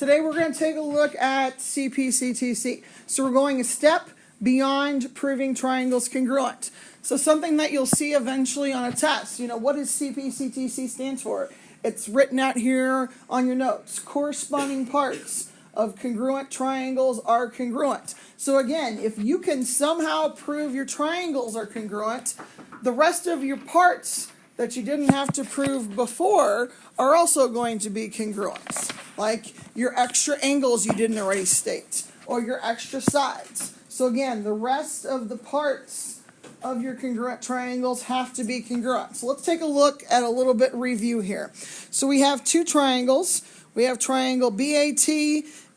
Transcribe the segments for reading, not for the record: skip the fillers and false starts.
Today we're going to take a look at CPCTC. So we're going a step beyond proving triangles congruent. So something that you'll see eventually on a test. What does CPCTC stand for? It's written out here on your notes. Corresponding parts of congruent triangles are congruent. So again, if you can somehow prove your triangles are congruent, the rest of your parts that you didn't have to prove before are also going to be congruent. Like your extra angles you didn't already state, or your extra sides. So again, the rest of the parts of your congruent triangles have to be congruent. So let's take a look at a little bit review here. So we have two triangles. We have triangle BAT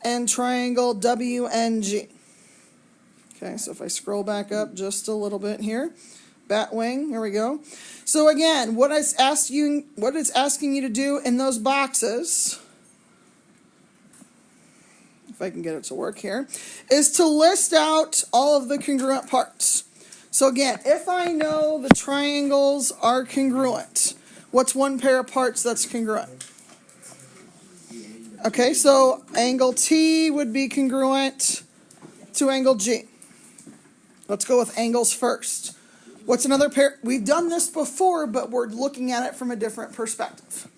and triangle WNG. Okay, so if I scroll back up just a little bit here, Batwing, here we go. So again, what it's asking you to do in those boxes, if I can get it to work here, is to list out all of the congruent parts. So again, if I know the triangles are congruent, what's one pair of parts that's congruent? Okay, so angle T would be congruent to angle G. Let's go with angles first. What's another pair? We've done this before, but we're looking at it from a different perspective.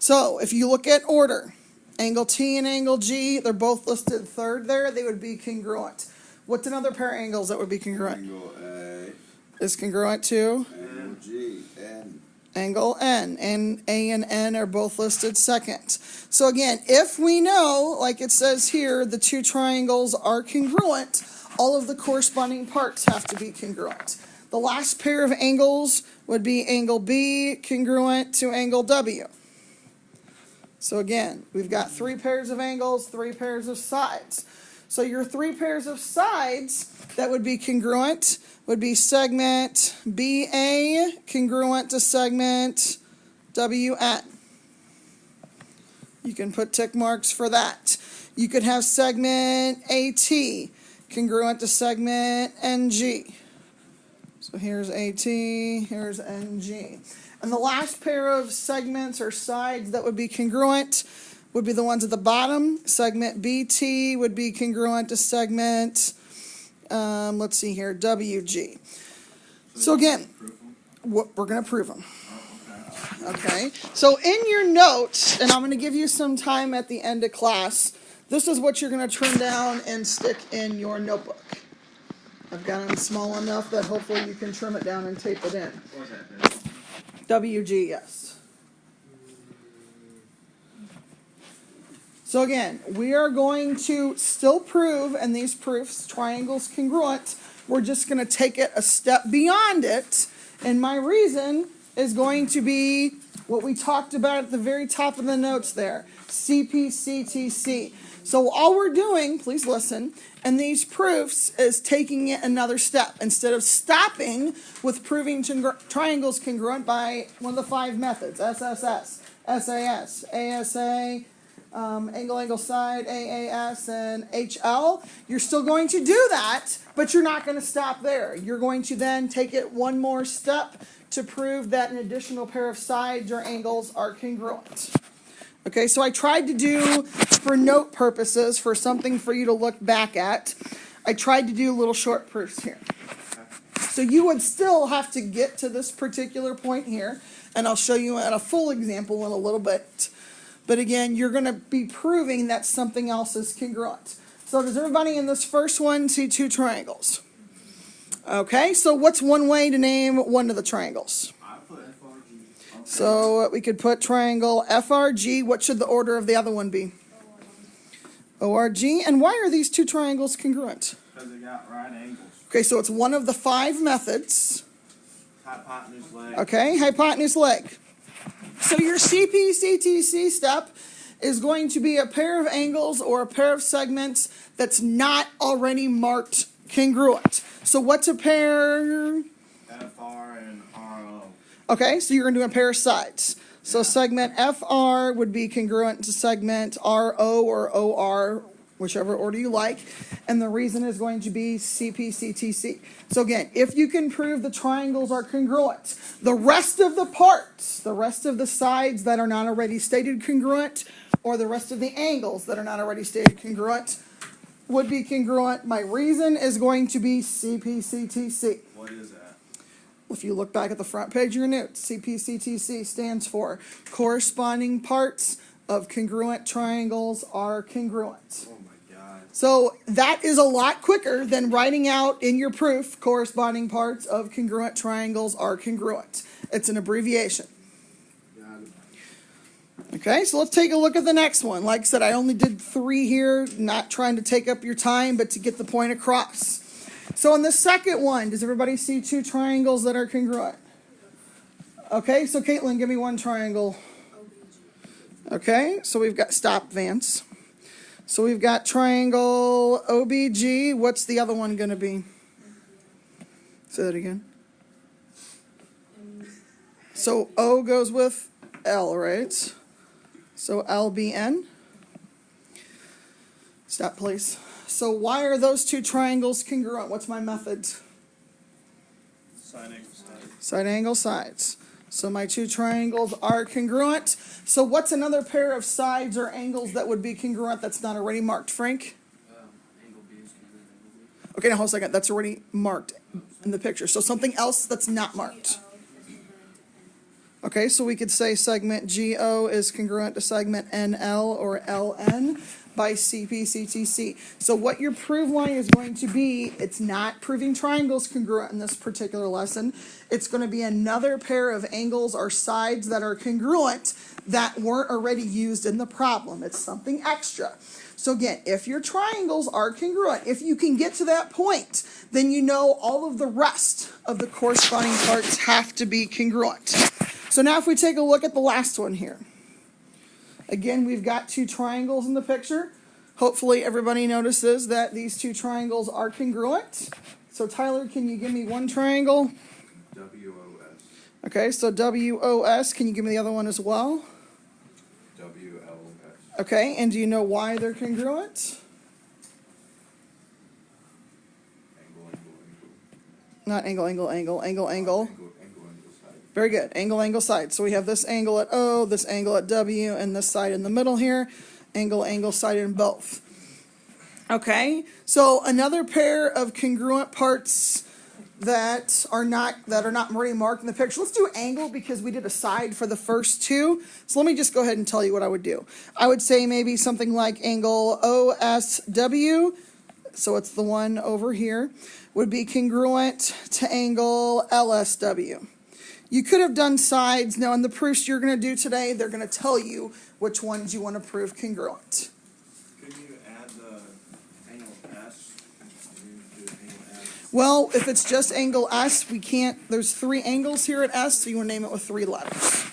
So if you look at order, angle T and angle G, they're both listed third there. They would be congruent. What's another pair of angles that would be congruent? Angle A is congruent to? Angle G, N. Angle N. And A and N are both listed second. So again, if we know, like it says here, the two triangles are congruent, all of the corresponding parts have to be congruent. The last pair of angles would be angle B congruent to angle W. So again, we've got three pairs of angles, three pairs of sides. So your three pairs of sides that would be congruent would be segment BA congruent to segment WN. You can put tick marks for that. You could have segment AT congruent to segment NG. So here's AT, here's NG. And the last pair of segments or sides that would be congruent would be the ones at the bottom. Segment BT would be congruent to segment, let's see here, WG. So again, we're going to prove them. Okay, so in your notes, and I'm going to give you some time at the end of class, this is what you're going to turn down and stick in your notebook. I've got them small enough that hopefully you can trim it down and tape it in. What was that? WG, yes. So again, we are going to still prove, in these proofs, triangles congruent. We're just going to take it a step beyond it. And my reason is going to be what we talked about at the very top of the notes there, CPCTC. So all we're doing, please listen, in these proofs is taking it another step. Instead of stopping with proving triangles congruent by one of the 5 methods, SSS, SAS, ASA, angle, side, AAS, and HL, you're still going to do that, but you're not going to stop there. You're going to then take it one more step to prove that an additional pair of sides or angles are congruent. Okay, so I tried to do, for note purposes, for something for you to look back at, I tried to do little short proofs here. So you would still have to get to this particular point here, and I'll show you a full example in a little bit. But again, you're going to be proving that something else is congruent. So does everybody in this first one see two triangles? Okay, so what's one way to name one of the triangles? So we could put triangle FRG. What should the order of the other one be? ORG. And why are these two triangles congruent? Because they got right angles. Okay, so it's one of the 5 methods. Hypotenuse leg. Okay, hypotenuse leg. So your CPCTC step is going to be a pair of angles or a pair of segments that's not already marked congruent. So what's a pair? FR and RO. Okay, so you're going to do a pair of sides. So segment FR would be congruent to segment RO or OR, whichever order you like. And the reason is going to be CPCTC. So again, if you can prove the triangles are congruent, the rest of the parts, the rest of the sides that are not already stated congruent, or the rest of the angles that are not already stated congruent would be congruent. My reason is going to be CPCTC. What is that? If you look back at the front page of your notes, CPCTC stands for corresponding parts of congruent triangles are congruent. Oh my God. So that is a lot quicker than writing out in your proof corresponding parts of congruent triangles are congruent. It's an abbreviation. Okay, so let's take a look at the next one. Like I said, I only did 3 here, not trying to take up your time, but to get the point across. So in the second one, does everybody see 2 triangles that are congruent? Okay, so Caitlin, give me one triangle. Okay, so we've got, stop Vance. So we've got triangle OBG. What's the other one going to be? Say that again. So O goes with L, right? So LBN. Stop, please. So why are those 2 triangles congruent? What's my method? Side angle side. Side angle sides. So my 2 triangles are congruent. So what's another pair of sides or angles that would be congruent that's not already marked, Frank? Angle B is congruent angle B. Okay, now hold on a second. That's already marked in the picture. So something else that's not marked. Okay, so we could say segment GO is congruent to segment NL or LN by CPCTC. So what your prove line is going to be, it's not proving triangles congruent in this particular lesson. It's going to be another pair of angles or sides that are congruent that weren't already used in the problem. It's something extra. So again, if your triangles are congruent, if you can get to that point, then you know all of the rest of the corresponding parts have to be congruent. So now if we take a look at the last one here. Again, we've got 2 triangles in the picture. Hopefully everybody notices that these 2 triangles are congruent. So Tyler, can you give me one triangle? WOS. Okay, so WOS. Can you give me the other one as well? WLS. Okay, and do you know why they're congruent? Not angle, angle, angle, angle, angle. Very good. Angle, angle, side. So we have this angle at O, this angle at W, and this side in the middle here. Angle, angle, side in both. Okay, so another pair of congruent parts that are not already marked in the picture. Let's do angle because we did a side for the first 2. So let me just go ahead and tell you what I would do. I would say maybe something like angle OSW, so it's the one over here, would be congruent to angle LSW. You could have done sides. Now, in the proofs you're going to do today, they're going to tell you which ones you want to prove congruent. Could you add the angle S? Well, if it's just angle S, we can't. There's 3 angles here at S, so you want to name it with 3 letters.